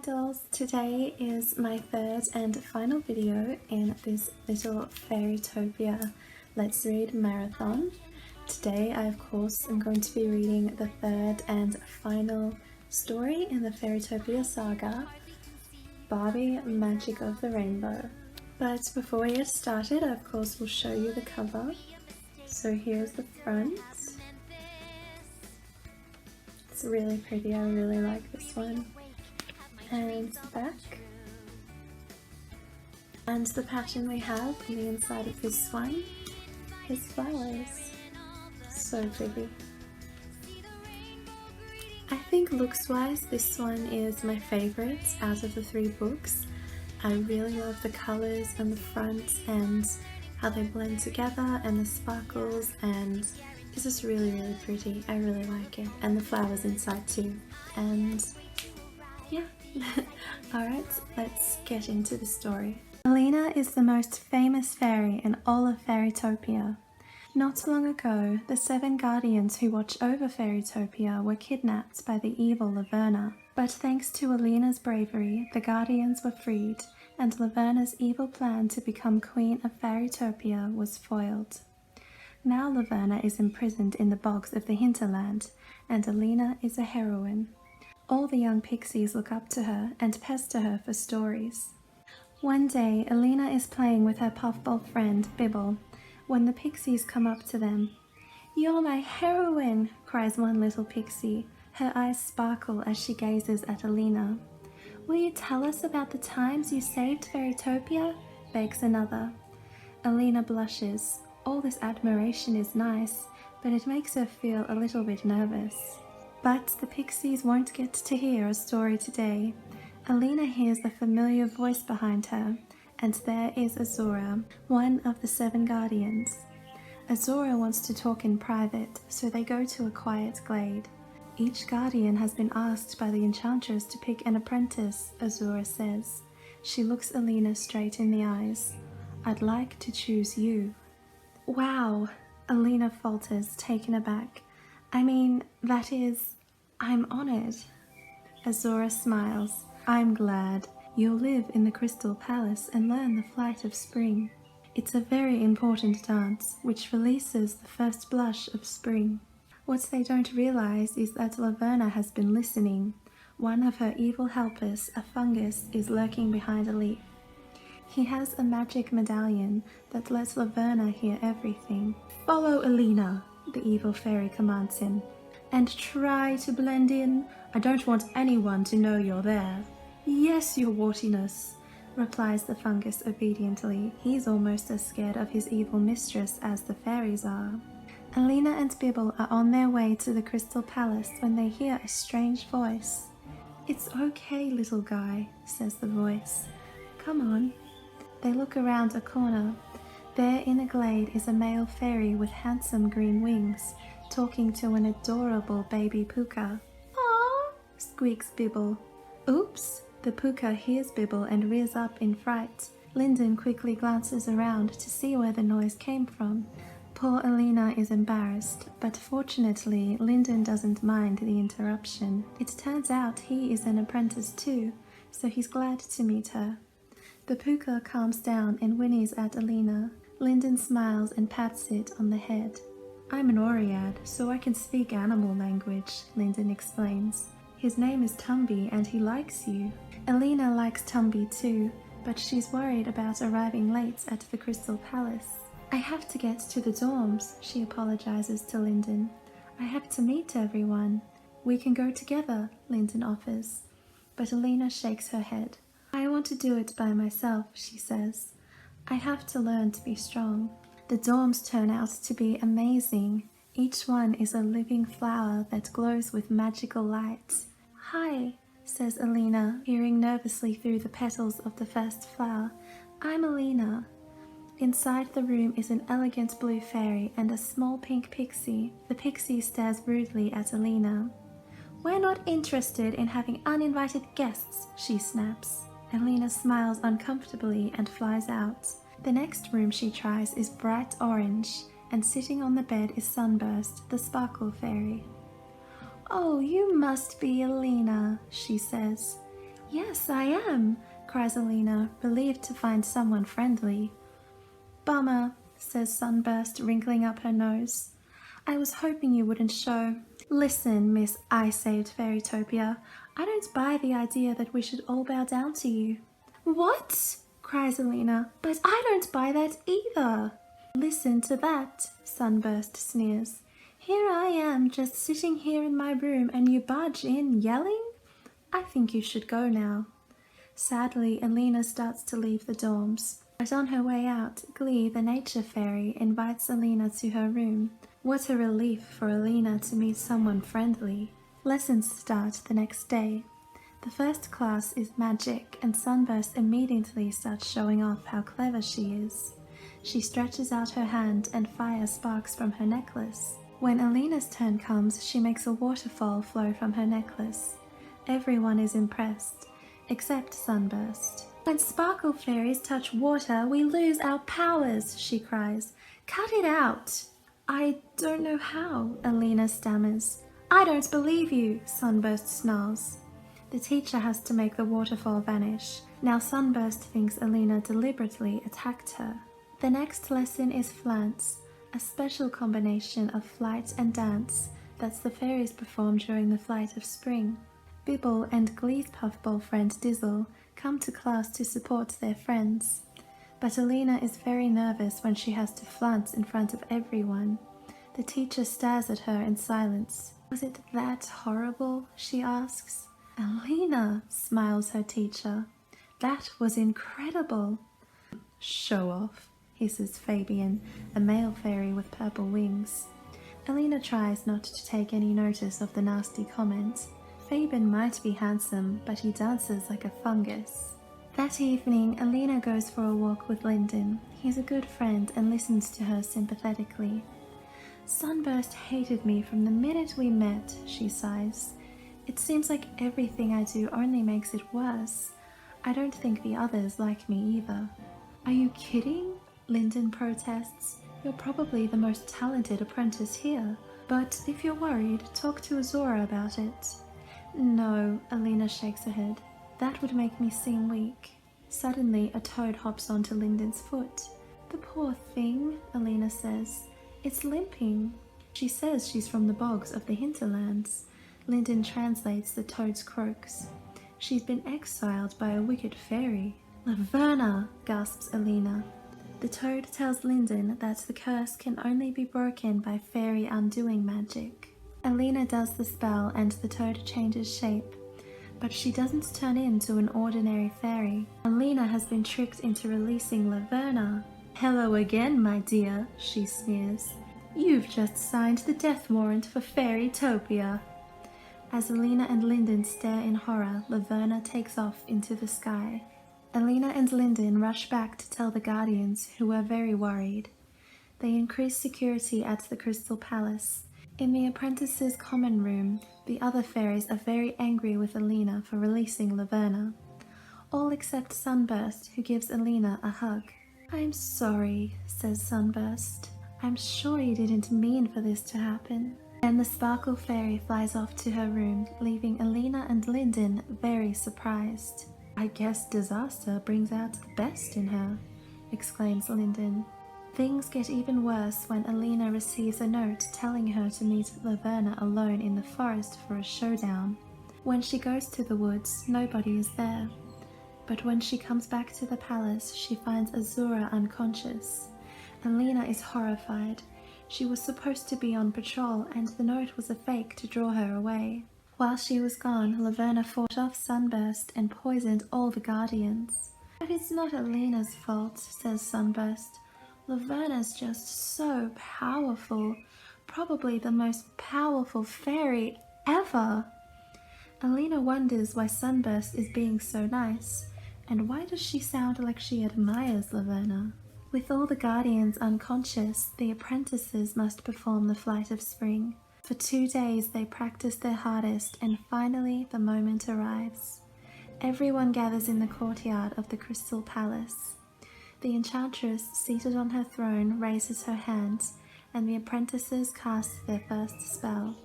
dolls, today is my third and final video in this little Fairytopia Let's Read marathon. Today I of course am going to be reading the third and final story in the Fairytopia saga, Barbie Magic of the Rainbow. But before we get started, I of course will show you the cover. So here's the front. It's really pretty, I really like this one. And the back. And the pattern we have on the inside of this one is flowers. So pretty. I think looks wise this one is my favourite out of the three books. I really love the colours on the front and how they blend together and the sparkles, and it's just really pretty. I really like it, and the flowers inside too. And yeah. Alright, let's get into the story. Elina is the most famous fairy in all of Fairytopia. Not long ago, the 7 guardians who watch over Fairytopia were kidnapped by the evil Laverna. But thanks to Elina's bravery, the guardians were freed, and Laverna's evil plan to become queen of Fairytopia was foiled. Now Laverna is imprisoned in the bogs of the hinterland, and Elina is a heroine. All the young pixies look up to her and pester her for stories. One day, Elina is playing with her puffball friend, Bibble, when the pixies come up to them. "You're my heroine!" cries one little pixie. Her eyes sparkle as she gazes at Elina. "Will you tell us about the times you saved Fairytopia?" begs another. Elina blushes. All this admiration is nice, but it makes her feel a little bit nervous. But the pixies won't get to hear a story today. Elina hears a familiar voice behind her, and there is Azora, one of the 7 guardians. Azora wants to talk in private, so they go to a quiet glade. Each guardian has been asked by the enchantress to pick an apprentice, Azora says. She looks Elina straight in the eyes. "I'd like to choose you." "Wow," Elina falters, taken aback. That is, I'm honored." Azora smiles. "I'm glad. You'll live in the Crystal Palace and learn the flight of spring. It's a very important dance, which releases the first blush of spring." What they don't realize is that Laverna has been listening. One of her evil helpers, a fungus, is lurking behind a leaf. He has a magic medallion that lets Laverna hear everything. "Follow Elina," the evil fairy commands him, "and try to blend in. I don't want anyone to know you're there." "Yes, your wartiness," replies the fungus obediently. He's almost as scared of his evil mistress as the fairies are. Elina and Bibble are on their way to the Crystal Palace when they hear a strange voice. "It's okay, little guy," says the voice. "Come on." They look around a corner. There in a glade is a male fairy with handsome green wings, talking to an adorable baby puka. "Aww," squeaks Bibble. "Oops!" The puka hears Bibble and rears up in fright. Linden quickly glances around to see where the noise came from. Poor Elina is embarrassed, but fortunately Linden doesn't mind the interruption. It turns out he is an apprentice too, so he's glad to meet her. The puka calms down and whinnies at Elina. Linden smiles and pats it on the head. "I'm an Oread, so I can speak animal language," Linden explains. "His name is Tumby and he likes you." Elina likes Tumby too, but she's worried about arriving late at the Crystal Palace. "I have to get to the dorms," she apologizes to Linden. "I have to meet everyone." "We can go together," Linden offers. But Elina shakes her head. "I want to do it by myself," she says. "I have to learn to be strong." The dorms turn out to be amazing. Each one is a living flower that glows with magical light. "Hi," says Elina, peering nervously through the petals of the first flower. "I'm Elina." Inside the room is an elegant blue fairy and a small pink pixie. The pixie stares rudely at Elina. "We're not interested in having uninvited guests," she snaps. Elina smiles uncomfortably and flies out. The next room she tries is bright orange, and sitting on the bed is Sunburst, the sparkle fairy. "Oh, you must be Elina," she says. Yes, I am, cries Elina, relieved to find someone friendly. Bummer, says Sunburst, wrinkling up her nose. I was hoping you wouldn't show. Listen, Miss I Saved Fairytopia, I don't buy the idea that we should all bow down to you. What? Cries Elina. But I don't buy that either. Listen to that, Sunburst sneers. Here I am just sitting here in my room and you barge in yelling? I think you should go now. Sadly, Elina starts to leave the dorms. But on her way out, Glee, the nature fairy, invites Elina to her room. What a relief for Elina to meet someone friendly. Lessons start the next day. The first class is magic, and Sunburst immediately starts showing off how clever she is. She stretches out her hand and fire sparks from her necklace. When Elina's turn comes, she makes a waterfall flow from her necklace. Everyone is impressed, except Sunburst. When sparkle fairies touch water, we lose our powers, she cries. Cut it out. I don't know how, Elina stammers. I don't believe you, Sunburst snarls. The teacher has to make the waterfall vanish. Now Sunburst thinks Elina deliberately attacked her. The next lesson is Flance, a special combination of flight and dance that the fairies perform during the flight of spring. Bibble and Glee's puffball friend Dizzle come to class to support their friends. But Elina is very nervous when she has to flance in front of everyone. The teacher stares at her in silence. Was it that horrible? She asks. Elina, smiles her teacher. That was incredible. Show off, hisses Fabian, a male fairy with purple wings. Elina tries not to take any notice of the nasty comment. Fabian might be handsome, but he dances like a fungus. That evening, Elina goes for a walk with Lyndon. He's a good friend and listens to her sympathetically. Sunburst hated me from the minute we met, she sighs. It seems like everything I do only makes it worse. I don't think the others like me either. Are you kidding? Lyndon protests. You're probably the most talented apprentice here. But if you're worried, talk to Azora about it. No, Elina shakes her head. That would make me seem weak. Suddenly, a toad hops onto Lyndon's foot. The poor thing, Elina says. It's limping. She says she's from the bogs of the hinterlands. Lyndon translates the toad's croaks. She's been exiled by a wicked fairy. Laverna, gasps Elina. The toad tells Lyndon that the curse can only be broken by fairy undoing magic. Elina does the spell and the toad changes shape, but she doesn't turn into an ordinary fairy. Elina has been tricked into releasing Laverna. Hello again, my dear, she sneers. You've just signed the death warrant for Fairytopia. As Elina and Lyndon stare in horror, Laverna takes off into the sky. Elina and Lyndon rush back to tell the Guardians, who are very worried. They increase security at the Crystal Palace. In the apprentices' common room, the other fairies are very angry with Elina for releasing Laverna. All except Sunburst, who gives Elina a hug. I'm sorry, says Sunburst. I'm sure you didn't mean for this to happen. Then the Sparkle Fairy flies off to her room, leaving Elina and Lyndon very surprised. I guess disaster brings out the best in her, exclaims Lyndon. Things get even worse when Elina receives a note telling her to meet Laverna alone in the forest for a showdown. When she goes to the woods, nobody is there. But when she comes back to the palace, she finds Azura unconscious. Elina is horrified. She was supposed to be on patrol, and the note was a fake to draw her away. While she was gone, Laverna fought off Sunburst and poisoned all the Guardians. But it's not Elina's fault, says Sunburst. Laverna's just so powerful. Probably the most powerful fairy ever. Elina wonders why Sunburst is being so nice, and why does she sound like she admires Laverna? With all the Guardians unconscious, the apprentices must perform the Flight of Spring. For 2 days they practice their hardest, and finally the moment arrives. Everyone gathers in the courtyard of the Crystal Palace. The enchantress, seated on her throne, raises her hands, and the apprentices cast their first spell.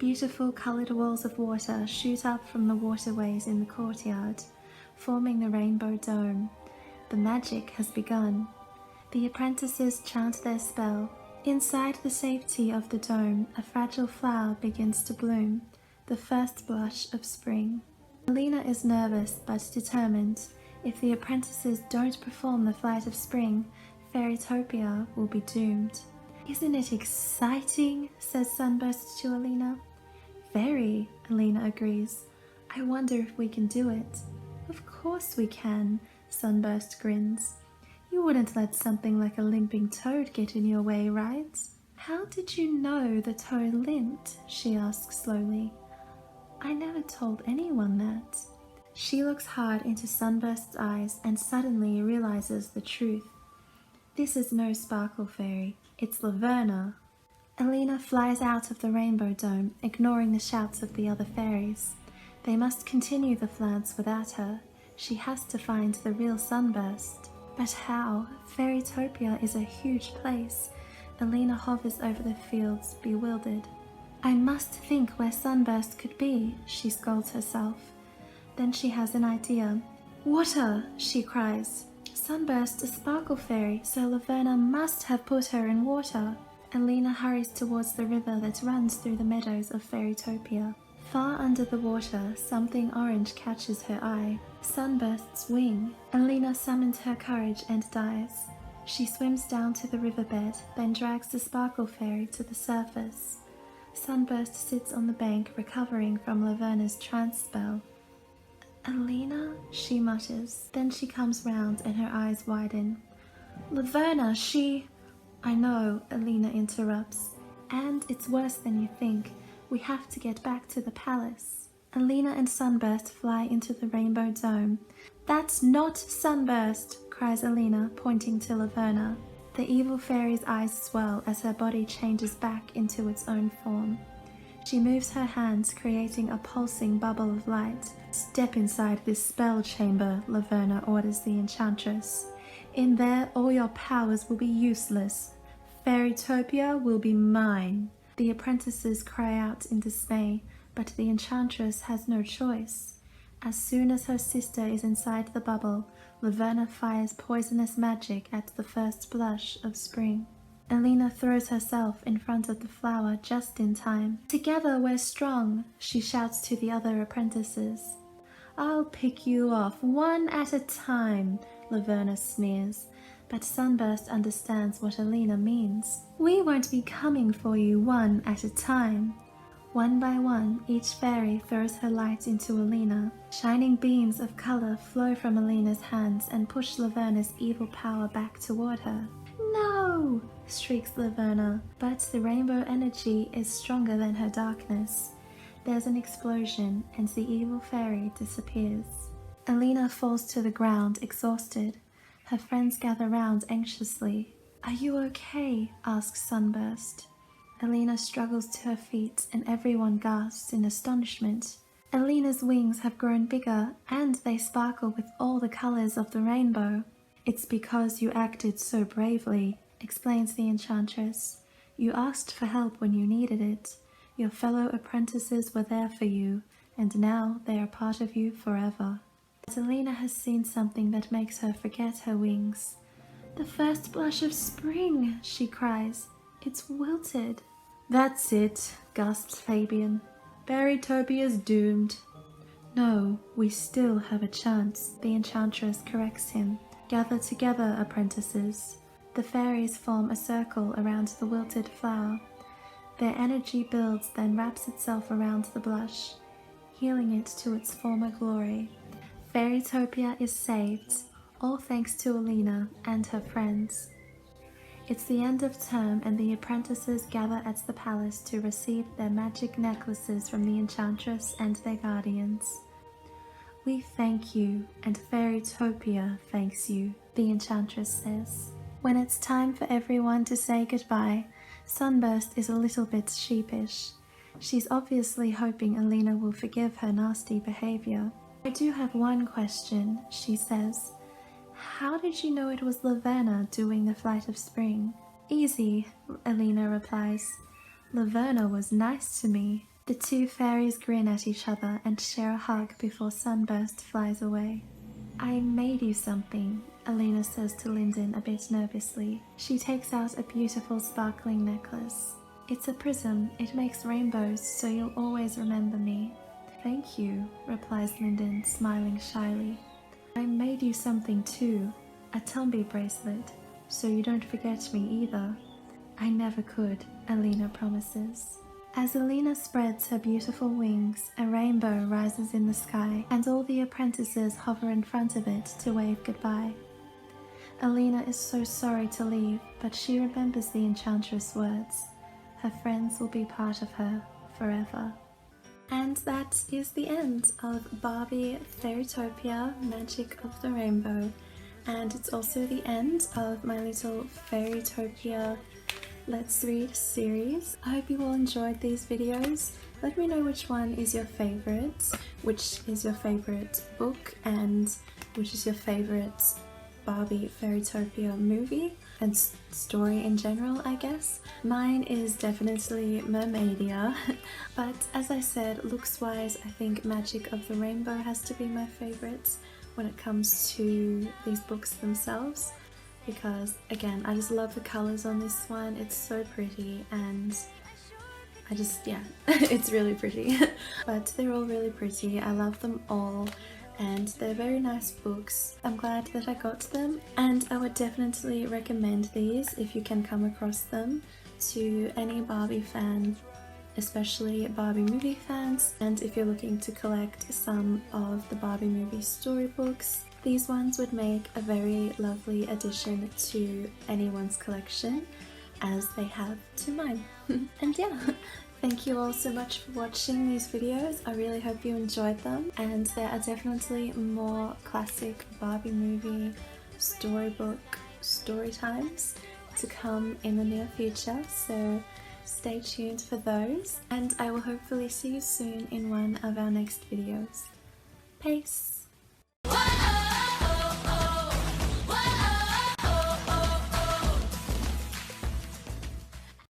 Beautiful coloured walls of water shoot up from the waterways in the courtyard, forming the rainbow dome. The magic has begun. The apprentices chant their spell. Inside the safety of the dome, a fragile flower begins to bloom, the first blush of spring. Elina is nervous but determined. If the apprentices don't perform the Flight of Spring, Fairytopia will be doomed. "Isn't it exciting?" says Sunburst to Elina. "Very," Elina agrees. "I wonder if we can do it." "Of course we can," Sunburst grins. "You wouldn't let something like a limping toad get in your way, right?" "How did you know the toad limped?" she asks slowly. "I never told anyone that." She looks hard into Sunburst's eyes and suddenly realizes the truth. This is no sparkle fairy, it's Laverna. Elina flies out of the rainbow dome, ignoring the shouts of the other fairies. They must continue the floods without her. She has to find the real Sunburst. But how? Fairytopia is a huge place. Elina hovers over the fields, bewildered. "I must think where Sunburst could be," she scolds herself. Then she has an idea. "Water!" she cries. "Sunburst, a sparkle fairy, so Laverna must have put her in water." Elina hurries towards the river that runs through the meadows of Fairytopia. Far under the water, something orange catches her eye. Sunburst's wing. Elina summons her courage and dives. She swims down to the riverbed, then drags the sparkle fairy to the surface. Sunburst sits on the bank, recovering from Laverna's trance spell. "Elina?" she mutters. Then she comes round and her eyes widen. "Laverna, she—" "I know," Elina interrupts. "And it's worse than you think. We have to get back to the palace." Elina and Sunburst fly into the rainbow dome. "That's not Sunburst!" cries Elina, pointing to Laverna. The evil fairy's eyes swell as her body changes back into its own form. She moves her hands, creating a pulsing bubble of light. "Step inside this spell chamber," Laverna orders the enchantress. "In there, all your powers will be useless. Fairytopia will be mine." The apprentices cry out in dismay, but the enchantress has no choice. As soon as her sister is inside the bubble, Laverna fires poisonous magic at the first blush of spring. Elina throws herself in front of the flower just in time. "Together we're strong," she shouts to the other apprentices. "I'll pick you off one at a time," Laverna sneers. But Sunburst understands what Elina means. "We won't be coming for you one at a time." One by one, each fairy throws her light into Elina. Shining beams of color flow from Elina's hands and push Laverna's evil power back toward her. "No!" shrieks Laverna, but the rainbow energy is stronger than her darkness. There's an explosion and the evil fairy disappears. Elina falls to the ground, exhausted. Her friends gather round anxiously. "Are you okay?" asks Sunburst. Elina struggles to her feet and everyone gasps in astonishment. Elina's wings have grown bigger and they sparkle with all the colors of the rainbow. "It's because you acted so bravely," explains the enchantress. "You asked for help when you needed it. Your fellow apprentices were there for you, and now they are part of you forever." But Elina has seen something that makes her forget her wings. "The first blush of spring!" she cries. "It's wilted." "That's it," gasps Fabian. "Fairytopia's doomed." "No, we still have a chance," the enchantress corrects him. "Gather together, apprentices." The fairies form a circle around the wilted flower. Their energy builds, then wraps itself around the blush, healing it to its former glory. Fairytopia is saved, all thanks to Elina and her friends. It's the end of term and the apprentices gather at the palace to receive their magic necklaces from the enchantress and their guardians. "We thank you, and Fairytopia thanks you," the enchantress says. When it's time for everyone to say goodbye, Sunburst is a little bit sheepish. She's obviously hoping Elina will forgive her nasty behavior. "I do have one question," she says. "How did you know it was Laverna doing the Flight of Spring?" "Easy," Elina replies. "Laverna was nice to me." The two fairies grin at each other and share a hug before Sunburst flies away. I made you something, Elina says to Lyndon a bit nervously. She takes out a beautiful sparkling necklace. It's a prism. It makes rainbows, so you'll always remember me. Thank you, replies Lyndon, smiling shyly. I made you something too, a Tumby bracelet, so you don't forget me either. I never could, Elina promises. As Elina spreads her beautiful wings, a rainbow rises in the sky and all the apprentices hover in front of it to wave goodbye. Elina is so sorry to leave, but she remembers the enchantress' words. Her friends will be part of her forever. And that is the end of Barbie Fairytopia Magic of the Rainbow. And it's also the end of my little Fairytopia Let's Read series. I hope you all enjoyed these videos. Let me know which one is your favorite, which is your favorite book, and which is your favorite Barbie Fairytopia movie and story in general, I guess. Mine is definitely Mermaidia, but as I said, looks-wise, I think Magic of the Rainbow has to be my favorite when it comes to these books themselves, because again, I just love the colours on this one. It's so pretty, and I just, yeah, it's really pretty. But they're all really pretty. I love them all, and they're very nice books. I'm glad that I got them, and I would definitely recommend these if you can come across them to any Barbie fan, especially Barbie movie fans. And if you're looking to collect some of the Barbie movie storybooks, these ones would make a very lovely addition to anyone's collection, as they have to mine. And yeah, thank you all so much for watching these videos. I really hope you enjoyed them, and there are definitely more classic Barbie movie storybook story times to come in the near future, so stay tuned for those, and I will hopefully see you soon in one of our next videos. Peace!